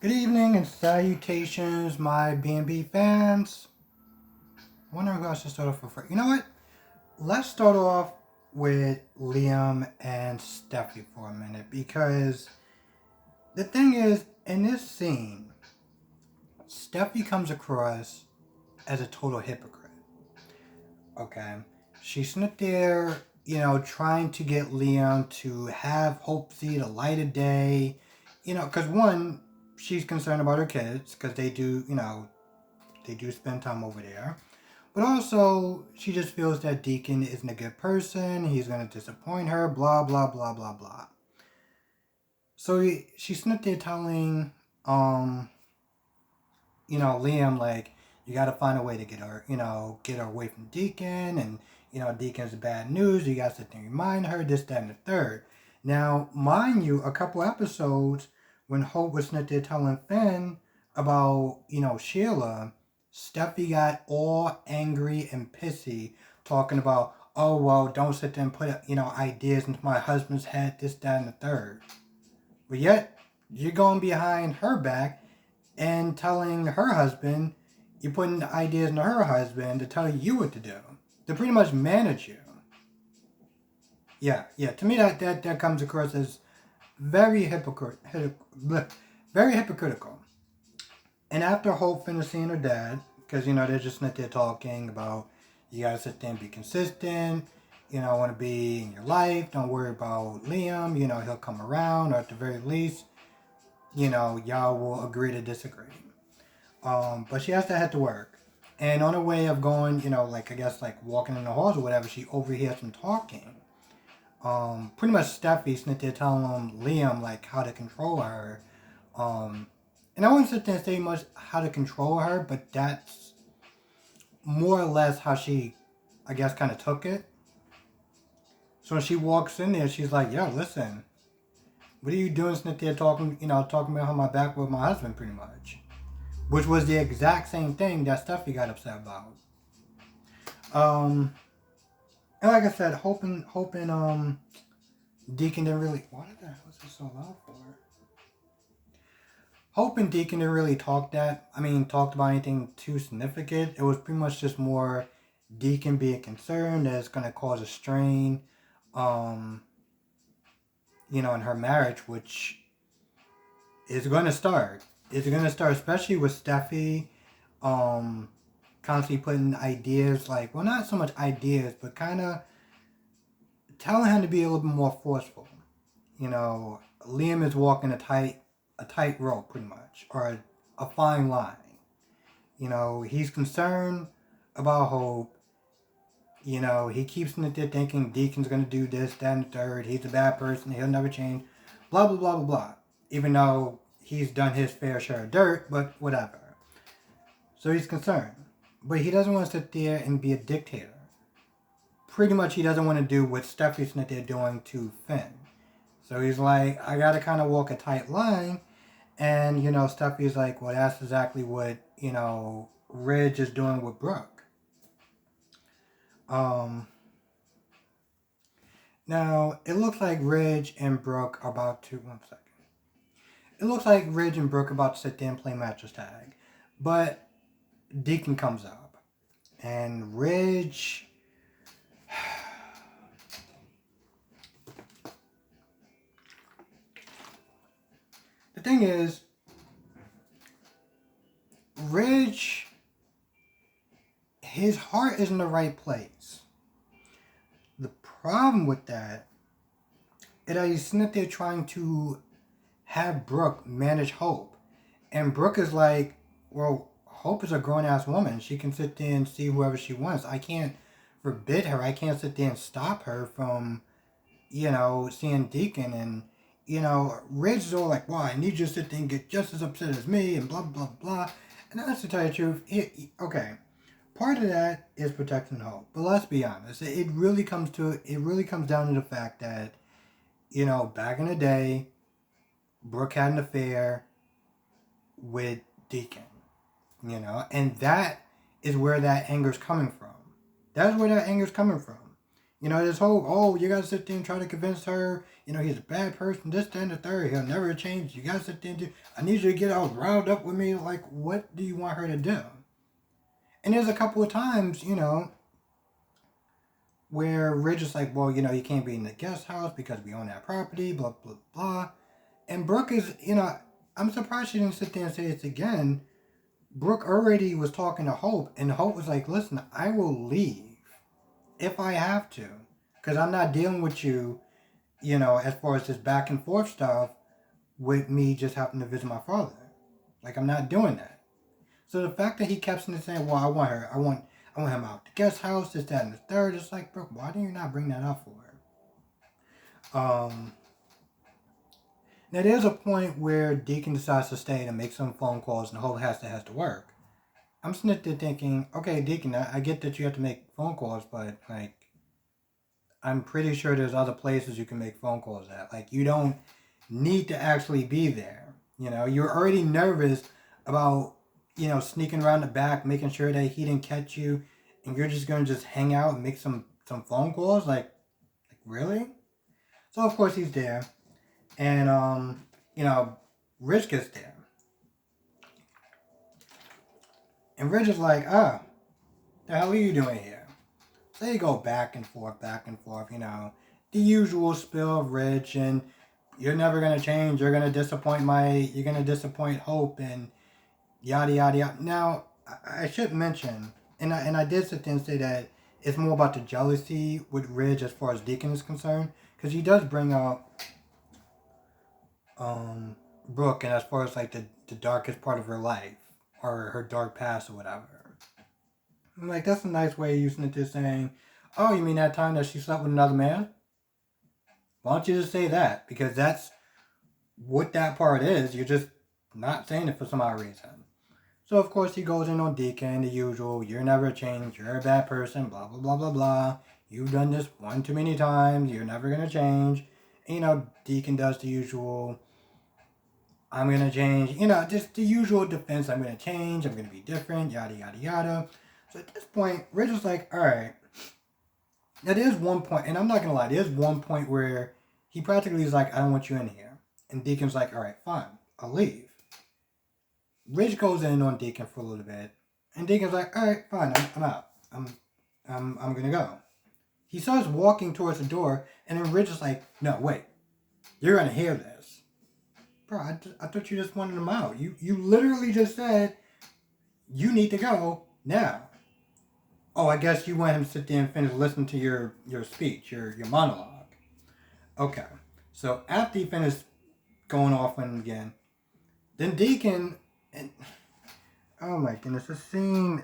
Good evening and salutations, my B&B fans. I wonder who I should start off with first. You know what? Let's start off with Liam and Steffi for a minute because the thing is, in this scene, Steffi comes across as a total hypocrite. Okay? She's not there, trying to get Liam to have hope see the light of day. Because one, she's concerned about her kids because they do spend time over there. But also, she just feels that Deacon isn't a good person. He's going to disappoint her, blah, blah, blah, blah, blah. So she's not there telling, um, Liam, like, you got to find a way to get her away from Deacon. And, Deacon's bad news. You got to sit there and remind her, this, that, and the third. Now, mind you, a couple episodes when Hope was not there telling Finn about, Sheila, Steffi got all angry and pissy talking about, oh, well, don't sit there and put, ideas into my husband's head, this, that, and the third. But yet, you're going behind her back and telling her husband, you're putting ideas into her husband to tell you what to do, to pretty much manage you. Yeah. To me, that comes across as very very hypocritical. And after Hope finished seeing her dad, because they're just not there talking about you gotta sit there and be consistent. I want to be in your life. Don't worry about Liam. He'll come around, or at the very least, y'all will agree to disagree. But she has to head to work. And on her way of going, like I guess like walking in the halls or whatever, she overhears them talking. Pretty much Steffi's not there telling Liam like how to control her. Um, and I wouldn't sit there and say much how to control her, but that's more or less how she, I guess, kind of took it. So when she walks in there, she's like, "Yo, listen, what are you doing sitting there talking, talking about my back with my husband, pretty much." Which was the exact same thing that Steffi got upset about. Um, and like I said, hoping, Deacon didn't really. What the hell is this so loud for? Hoping Deacon didn't really talked about anything too significant. It was pretty much just more Deacon being concerned that it's gonna cause a strain, um, in her marriage, which is gonna start. It's gonna start, especially with Steffi, um, constantly putting ideas like, well, not so much ideas, but kind of telling him to be a little bit more forceful. Liam is walking a tight rope, pretty much, or a fine line. He's concerned about Hope. He keeps in there thinking Deacon's gonna do this, that, and the third. He's a bad person. He'll never change. Blah blah blah blah blah. Even though he's done his fair share of dirt, but whatever. So he's concerned, but he doesn't want to sit there and be a dictator. Pretty much, he doesn't want to do what Steffi's not there doing to Finn. So he's like, I gotta kind of walk a tight line. And, Steffi's like, well, that's exactly what, Ridge is doing with Brooke. Um, Now, it looks like Ridge and Brooke are about to, one second. It looks like Ridge and Brooke are about to sit there and play mattress tag. But Deacon comes up. And Ridge, the thing is, Ridge, his heart is in the right place. The problem with that is that he's sitting there trying to have Brooke manage Hope. And Brooke is like, well, Hope is a grown ass woman. She can sit there and see whoever she wants. I can't forbid her. I can't sit there and stop her from, seeing Deacon. And, Ridge is all like, well, I need you to sit there and get just as upset as me and blah, blah, blah. And that's to tell you the truth. Okay. Part of that is protecting Hope. But let's be honest. It really comes down to the fact that, back in the day, Brooke had an affair with Deacon, and that is where that anger's coming from. That's where that anger's coming from. You know, this whole, oh, you gotta sit there and try to convince her, you know, he's a bad person, this, that, and the third, he'll never change. You gotta sit there and do, I need you to get all riled up with me. Like, what do you want her to do? And there's a couple of times, you know, where Ridge is like, well, you know, you can't be in the guest house because we own that property, blah, blah, blah. And Brooke is, you know, I'm surprised she didn't sit there and say it again. Brooke already was talking to Hope, and Hope was like, listen, I will leave if I have to. Because I'm not dealing with you, you know, as far as this back and forth stuff with me just having to visit my father. Like, I'm not doing that. So the fact that he kept saying, well, I want him out the guest house, this, that, and the third, it's like, Brooke, why do you not bring that up for her? Now there's a point where Deacon decides to stay and make some phone calls and Hope has to work. I'm sitting there thinking, okay, Deacon, I get that you have to make phone calls, but like, I'm pretty sure there's other places you can make phone calls at. Like, you don't need to actually be there. You know, you're already nervous about, you know, sneaking around the back, making sure that he didn't catch you, and you're just gonna just hang out and make some phone calls. Like really? So of course he's there, and you know, Rich gets there, and Rich is like, ah, the hell are you doing here? So they go back and forth, you know, the usual spill of Rich, and you're never gonna change. You're gonna disappoint Hope, and yada yada yada. Now, I should mention, and I did sit there and say that it's more about the jealousy with Ridge as far as Deacon is concerned, because he does bring up Brooke, and as far as like the darkest part of her life or her dark past or whatever. I'm like, that's a nice way of using it, to saying, oh, you mean that time that she slept with another man? Why don't you just say that? Because that's what that part is. You're just not saying it for some odd reason. So of course he goes in on Deacon, the usual, you're never changed, you're a bad person, blah blah blah blah blah. You've done this one too many times, you're never gonna change. And, you know, Deacon does the usual, I'm gonna change, you know, just the usual defense, I'm gonna change, I'm gonna be different, yada yada yada. So at this point, Rich is like, alright. Now there's one point, and I'm not gonna lie, there's one point where he practically is like, I don't want you in here. And Deacon's like, alright, fine, I'll leave. Ridge goes in on Deacon for a little bit, and Deacon's like, all right, fine, I'm out. I'm gonna go. He starts walking towards the door, and then Ridge is like, no, wait, you're gonna hear this, bro. I thought you just wanted him out. You literally just said you need to go now. Oh, I guess you want him to sit there and finish listening to your speech, your monologue. Okay, so after he finished going off on him again, then Deacon. And oh my goodness, the scene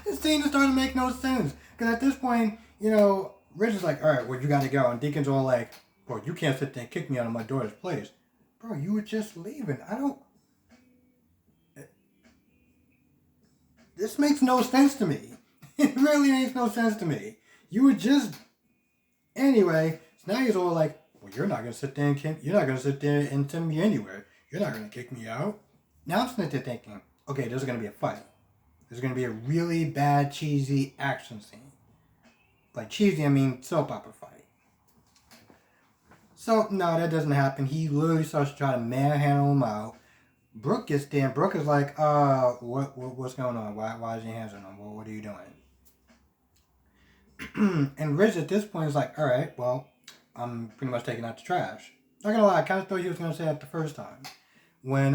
is starting to make no sense. Because at this point, you know, Rich is like, all right, well, you got to go. And Deacon's all like, bro, you can't sit there and kick me out of my daughter's place. Bro, you were just leaving. This makes no sense to me. It really makes no sense to me. You were just, anyway, so now he's all like, well, you're not going to sit there and send me anywhere. You're not going to kick me out. Now I'm sitting there thinking, okay, there's going to be a fight. There's going to be a really bad, cheesy action scene. By cheesy, I mean soap opera fight. So, no, that doesn't happen. He literally starts to try to manhandle him out. Brooke gets there, and Brooke is like, what's going on? Why is your hands on him? What are you doing? And Rich at this point is like, all right, well, I'm pretty much taking out the trash. Not gonna lie, I kind of thought he was gonna say that the first time. When,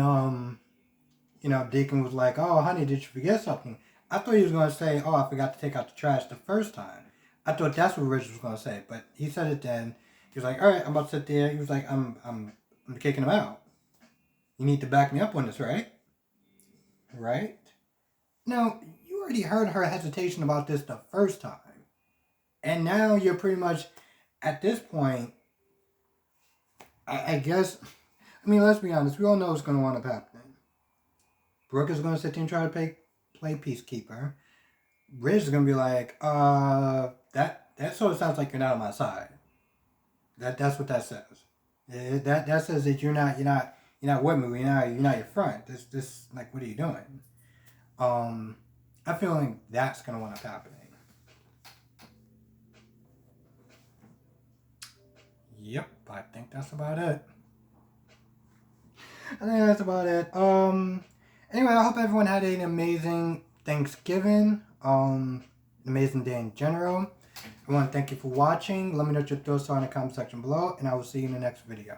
you know, Deacon was like, oh, honey, did you forget something? I thought he was gonna say, oh, I forgot to take out the trash the first time. I thought that's what Rich was gonna say, but he said it then. He was like, all right, I'm about to sit there. He was like, I'm kicking him out. You need to back me up on this, right? Right? Now, you already heard her hesitation about this the first time. And now you're pretty much, at this point, I guess, I mean, let's be honest. We all know what's going to wind up happening. Brooke is going to sit there and try to play peacekeeper. Rich is going to be like, that sort of sounds like you're not on my side. That's what that says. That says that you're not with me. You're not your friend. This like, what are you doing? I feel like that's going to wind up happening. Yep, I think that's about it. I think that's about it. Anyway, I hope everyone had an amazing Thanksgiving. Amazing day in general. I want to thank you for watching. Let me know what your thoughts are in the comment section below, and I will see you in the next video.